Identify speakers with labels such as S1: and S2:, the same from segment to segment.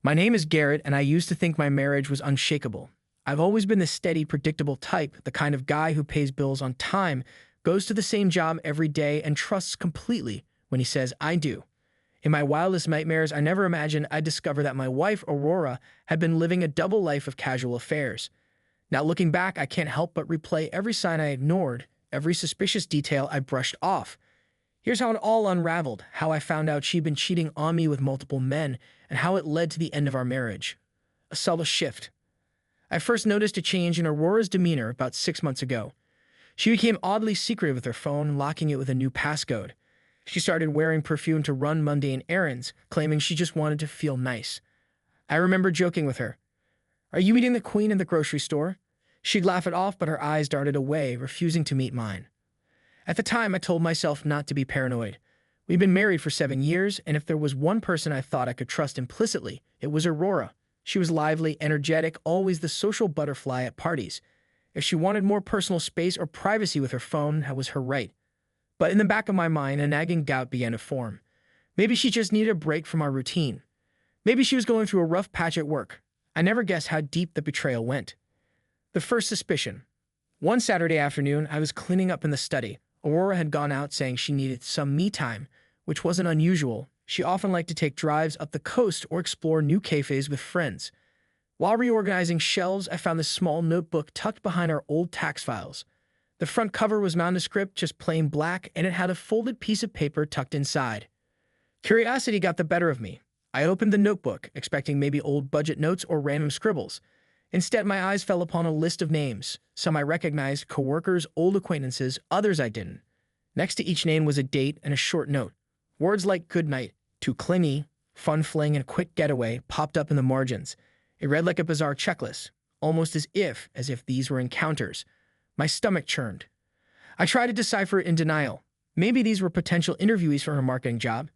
S1: My name is Garrett, and I used to think my marriage was unshakable. I've always been the steady, predictable type, the kind of guy who pays bills on time, goes to the same job every day, and trusts completely when he says, I do. In my wildest nightmares, I never imagined I'd discover that my wife, Aurora, had been living a double life of casual affairs. Now, looking back, I can't help but replay every sign I ignored, every suspicious detail I brushed off. Here's how it all unraveled, how I found out she'd been cheating on me with multiple men, and how it led to the end of our marriage. A subtle shift. I first noticed a change in Aurora's demeanor about 6 months ago. She became oddly secretive with her phone, locking it with a new passcode. She started wearing perfume to run mundane errands, claiming she just wanted to feel nice. I remember joking with her. Are you meeting the queen in the grocery store? She'd laugh it off, but her eyes darted away, refusing to meet mine. At the time, I told myself not to be paranoid. We'd been married for 7 years, and if there was one person I thought I could trust implicitly, it was Aurora. She was lively, energetic, always the social butterfly at parties. If she wanted more personal space or privacy with her phone, that was her right. But in the back of my mind, a nagging doubt began to form. Maybe she just needed a break from our routine. Maybe she was going through a rough patch at work. I never guessed how deep the betrayal went. The first suspicion. One Saturday afternoon, I was cleaning up in the study. Aurora had gone out saying she needed some me time, which wasn't unusual. She often liked to take drives up the coast or explore new cafes with friends. While reorganizing shelves, I found this small notebook tucked behind our old tax files. The front cover was nondescript, just plain black, and it had a folded piece of paper tucked inside. Curiosity got the better of me. I opened the notebook, expecting maybe old budget notes or random scribbles. Instead, my eyes fell upon a list of names. Some I recognized, coworkers, old acquaintances, others I didn't. Next to each name was a date and a short note. Words like good night, too clingy, fun fling, and quick getaway popped up in the margins. It read like a bizarre checklist, almost as if these were encounters. My stomach churned. I tried to decipher it in denial. Maybe these were potential interviewees for her marketing job.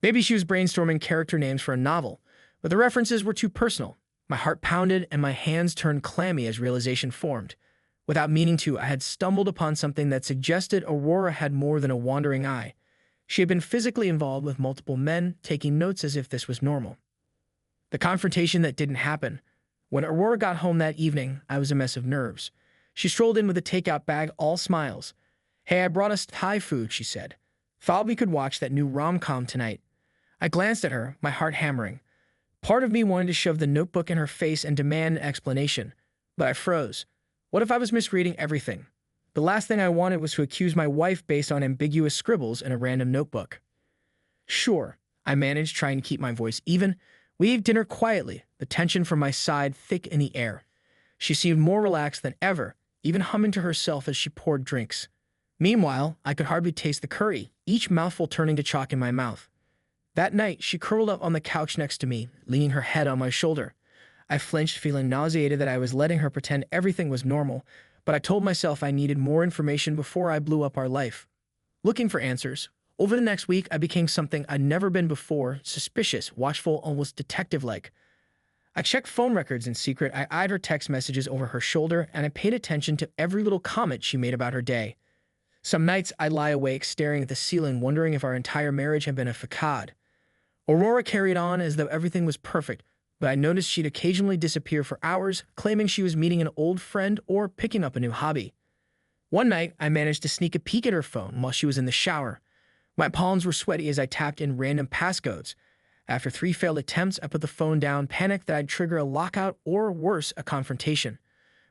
S1: Maybe she was brainstorming character names for a novel, but the references were too personal. My heart pounded and my hands turned clammy as realization formed. Without meaning to, I had stumbled upon something that suggested Aurora had more than a wandering eye. She had been physically involved with multiple men, taking notes as if this was normal. The confrontation that didn't happen. When Aurora got home that evening, I was a mess of nerves. She strolled in with a takeout bag, all smiles. Hey, I brought us Thai food, she said. Thought we could watch that new rom-com tonight. I glanced at her, my heart hammering. Part of me wanted to shove the notebook in her face and demand an explanation, but I froze. What if I was misreading everything? The last thing I wanted was to accuse my wife based on ambiguous scribbles in a random notebook. Sure, I managed, trying to keep my voice even. We ate dinner quietly, the tension from my side thick in the air. She seemed more relaxed than ever, even humming to herself as she poured drinks. Meanwhile, I could hardly taste the curry, each mouthful turning to chalk in my mouth. That night, she curled up on the couch next to me, leaning her head on my shoulder. I flinched, feeling nauseated that I was letting her pretend everything was normal, but I told myself I needed more information before I blew up our life. Looking for answers, over the next week, I became something I'd never been before, suspicious, watchful, almost detective-like. I checked phone records in secret, I eyed her text messages over her shoulder, and I paid attention to every little comment she made about her day. Some nights, I'd lie awake, staring at the ceiling, wondering if our entire marriage had been a facade. Aurora carried on as though everything was perfect, but I noticed she'd occasionally disappear for hours, claiming she was meeting an old friend or picking up a new hobby. One night, I managed to sneak a peek at her phone while she was in the shower. My palms were sweaty as I tapped in random passcodes. After 3 failed attempts, I put the phone down, panicked that I'd trigger a lockout or, worse, a confrontation.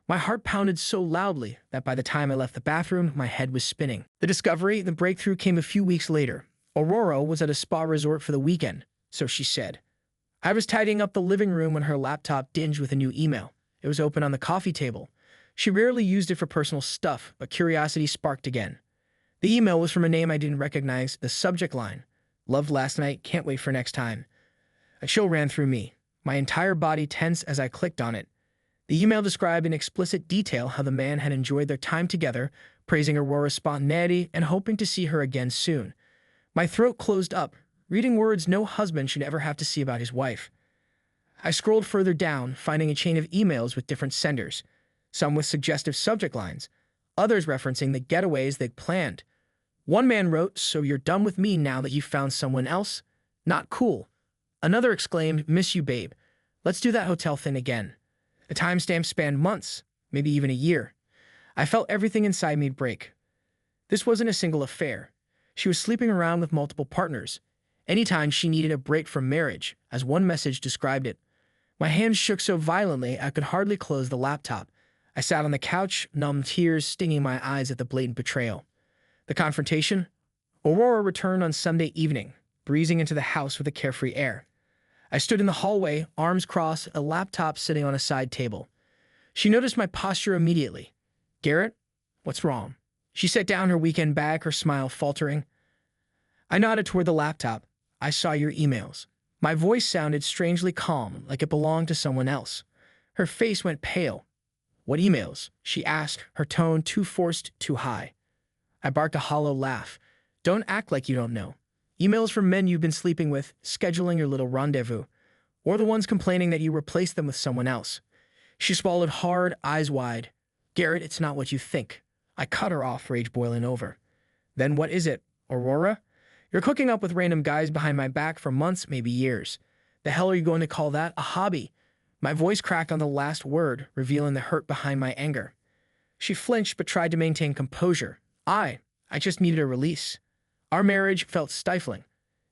S1: My heart pounded so loudly that by the time I left the bathroom, my head was spinning. The breakthrough came a few weeks later. Aurora was at a spa resort for the weekend, so she said. I was tidying up the living room when her laptop dinged with a new email. It was open on the coffee table. She rarely used it for personal stuff, but curiosity sparked again. The email was from a name I didn't recognize, the subject line. Loved last night, can't wait for next time. A chill ran through me, my entire body tense as I clicked on it. The email described in explicit detail how the man had enjoyed their time together, praising Aurora's spontaneity and hoping to see her again soon. My throat closed up, reading words no husband should ever have to see about his wife. I scrolled further down, finding a chain of emails with different senders, some with suggestive subject lines, others referencing the getaways they'd planned. One man wrote, "So you're done with me now that you found someone else? Not cool." Another exclaimed, "Miss you, babe. Let's do that hotel thing again. The timestamp spanned months, maybe even a year. I felt everything inside me break. This wasn't a single affair. She was sleeping around with multiple partners. Anytime she needed a break from marriage, as one message described it. My hands shook so violently I could hardly close the laptop. I sat on the couch, numb tears stinging my eyes at the blatant betrayal. The confrontation? Aurora returned on Sunday evening, breezing into the house with a carefree air. I stood in the hallway, arms crossed, a laptop sitting on a side table. She noticed my posture immediately. "Garrett, what's wrong?" She set down her weekend bag, her smile faltering. I nodded toward the laptop. "I saw your emails." My voice sounded strangely calm, like it belonged to someone else. Her face went pale. "What emails?" she asked, her tone too forced, too high. I barked a hollow laugh. "Don't act like you don't know. Emails from men you've been sleeping with, scheduling your little rendezvous, or the ones complaining that you replaced them with someone else." She swallowed hard, eyes wide. "Garrett, it's not what you think." I cut her off, rage boiling over. "Then what is it, Aurora? You're hooking up with random guys behind my back for months, maybe years. The hell are you going to call that? A hobby?" My voice cracked on the last word, revealing the hurt behind my anger. She flinched but tried to maintain composure. I just needed a release. Our marriage felt stifling.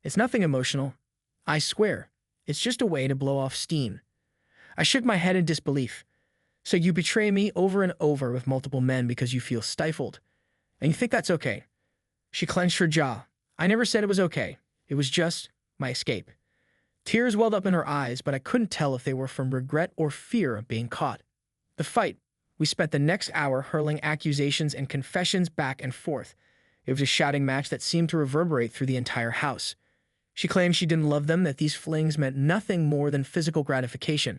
S1: It's nothing emotional. I swear. It's just a way to blow off steam. I shook my head in disbelief. "So you betray me over and over with multiple men because you feel stifled. And you think that's okay?" She clenched her jaw. "I never said it was okay. It was just my escape." Tears welled up in her eyes, but I couldn't tell if they were from regret or fear of being caught. The fight. We spent the next hour hurling accusations and confessions back and forth. It was a shouting match that seemed to reverberate through the entire house. She claimed she didn't love them, that these flings meant nothing more than physical gratification.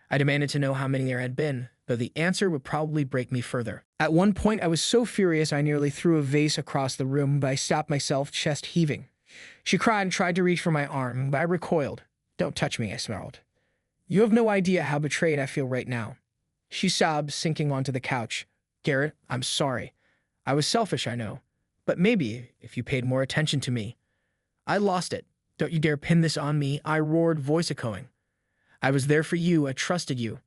S1: I demanded to know how many there had been, though the answer would probably break me further. At one point, I was so furious I nearly threw a vase across the room, but I stopped myself, chest heaving. She cried and tried to reach for my arm, but I recoiled. "Don't touch me," I snarled. "You have no idea how betrayed I feel right now." She sobbed, sinking onto the couch. "Garrett, I'm sorry. I was selfish, I know. But maybe if you paid more attention to me." I lost it. "Don't you dare pin this on me," I roared, voice echoing. "I was there for you. I trusted you.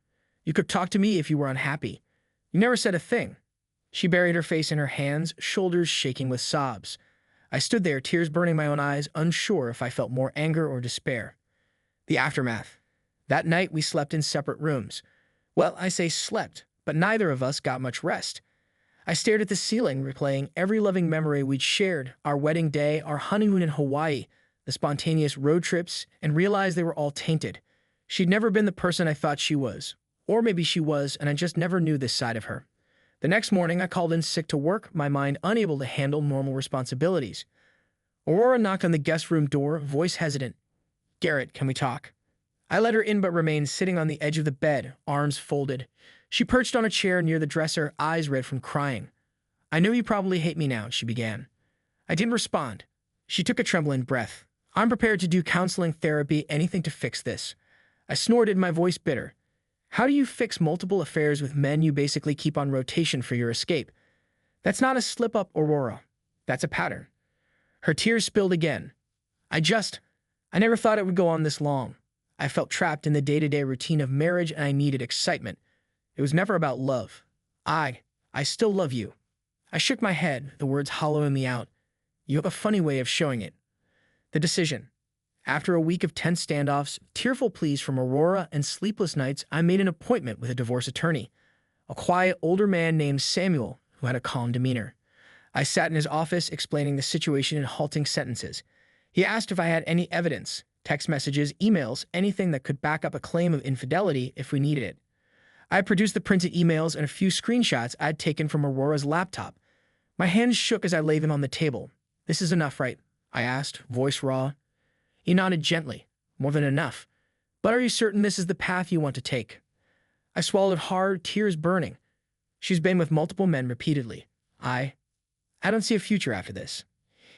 S1: You could talk to me if you were unhappy. You never said a thing." She buried her face in her hands, shoulders shaking with sobs. I stood there, tears burning my own eyes, unsure if I felt more anger or despair. The aftermath. That night, we slept in separate rooms. Well, I say slept, but neither of us got much rest. I stared at the ceiling, replaying every loving memory we'd shared, our wedding day, our honeymoon in Hawaii, the spontaneous road trips, and realized they were all tainted. She'd never been the person I thought she was. Or maybe she was, and I just never knew this side of her. The next morning, I called in sick to work, my mind unable to handle normal responsibilities. Aurora knocked on the guest room door, voice hesitant. "Garrett, can we talk?" I let her in but remained sitting on the edge of the bed, arms folded. She perched on a chair near the dresser, eyes red from crying. "I know you probably hate me now," she began. I didn't respond. She took a trembling breath. "I'm prepared to do counseling, therapy, anything to fix this." I snorted, my voice bitter. "How do you fix multiple affairs with men you basically keep on rotation for your escape? That's not a slip-up, Aurora. That's a pattern." Her tears spilled again. I never thought it would go on this long. I felt trapped in the day-to-day routine of marriage and I needed excitement. It was never about love. I still love you." I shook my head, the words hollowing me out. "You have a funny way of showing it." The decision. After a week of tense standoffs, tearful pleas from Aurora, and sleepless nights, I made an appointment with a divorce attorney, a quiet, older man named Samuel who had a calm demeanor. I sat in his office explaining the situation in halting sentences. He asked if I had any evidence, text messages, emails, anything that could back up a claim of infidelity if we needed it. I produced the printed emails and a few screenshots I'd taken from Aurora's laptop. My hands shook as I laid them on the table. "This is enough, right?" I asked, voice raw. He nodded gently. "More than enough. But are you certain this is the path you want to take?" I swallowed hard, tears burning. "She's been with multiple men repeatedly. I don't see a future after this."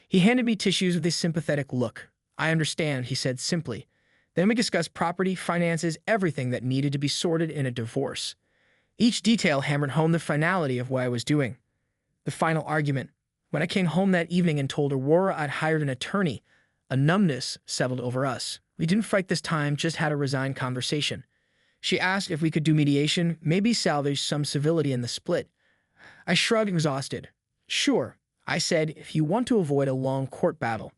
S1: He handed me tissues with a sympathetic look. "I understand," he said simply. Then we discussed property, finances, everything that needed to be sorted in a divorce. Each detail hammered home the finality of what I was doing. The final argument. When I came home that evening and told Aurora I'd hired an attorney, a numbness settled over us. We didn't fight this time, just had a resigned conversation. She asked if we could do mediation, maybe salvage some civility in the split. I shrugged, exhausted. Sure, I said, if you want to avoid a long court battle.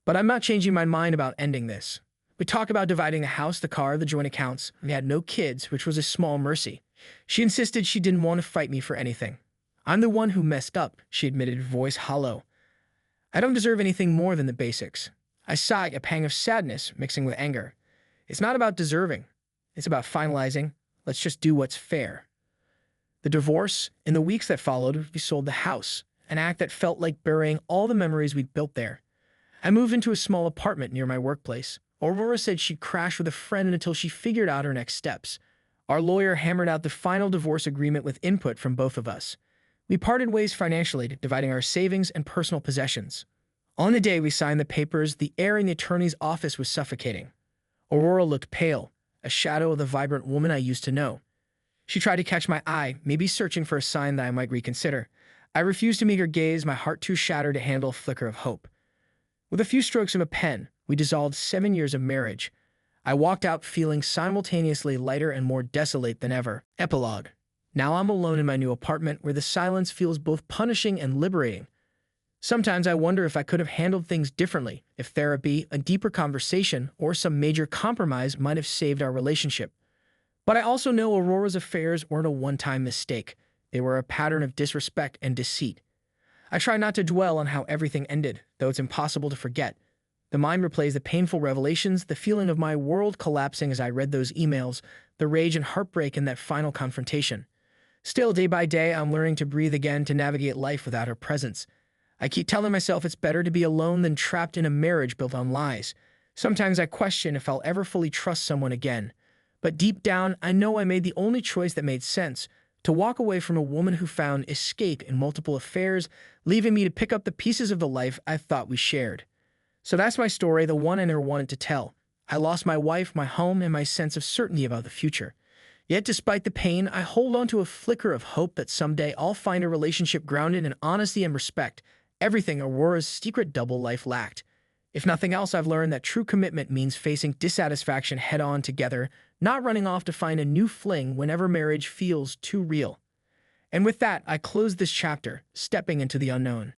S1: But I'm not changing my mind about ending this. We talked about dividing the house, the car, the joint accounts. We had no kids, which was a small mercy. She insisted she didn't want to fight me for anything. I'm the one who messed up, she admitted, voice hollow. I don't deserve anything more than the basics. I sighed, a pang of sadness mixing with anger. It's not about deserving. It's about finalizing. Let's just do what's fair. The divorce, in the weeks that followed, we sold the house, an act that felt like burying all the memories we'd built there. I moved into a small apartment near my workplace. Aurora said she'd crash with a friend until she figured out her next steps. Our lawyer hammered out the final divorce agreement with input from both of us. We parted ways financially, dividing our savings and personal possessions. On the day we signed the papers, the air in the attorney's office was suffocating. Aurora looked pale, a shadow of the vibrant woman I used to know. She tried to catch my eye, maybe searching for a sign that I might reconsider. I refused to meet her gaze, my heart too shattered to handle a flicker of hope. With a few strokes of a pen, we dissolved 7 years of marriage. I walked out feeling simultaneously lighter and more desolate than ever. Epilogue. Now I'm alone in my new apartment where the silence feels both punishing and liberating. Sometimes I wonder if I could have handled things differently, if therapy, a deeper conversation, or some major compromise might have saved our relationship. But I also know Aurora's affairs weren't a one-time mistake. They were a pattern of disrespect and deceit. I try not to dwell on how everything ended, though it's impossible to forget. The mind replays the painful revelations, the feeling of my world collapsing as I read those emails, the rage and heartbreak in that final confrontation. Still, day by day, I'm learning to breathe again, to navigate life without her presence. I keep telling myself it's better to be alone than trapped in a marriage built on lies. Sometimes I question if I'll ever fully trust someone again. But deep down, I know I made the only choice that made sense, to walk away from a woman who found escape in multiple affairs, leaving me to pick up the pieces of the life I thought we shared. So that's my story, the one I never wanted to tell. I lost my wife, my home, and my sense of certainty about the future. Yet despite the pain, I hold on to a flicker of hope that someday I'll find a relationship grounded in honesty and respect, everything Aurora's secret double life lacked. If nothing else, I've learned that true commitment means facing dissatisfaction head-on together, not running off to find a new fling whenever marriage feels too real. And with that, I close this chapter, stepping into the unknown.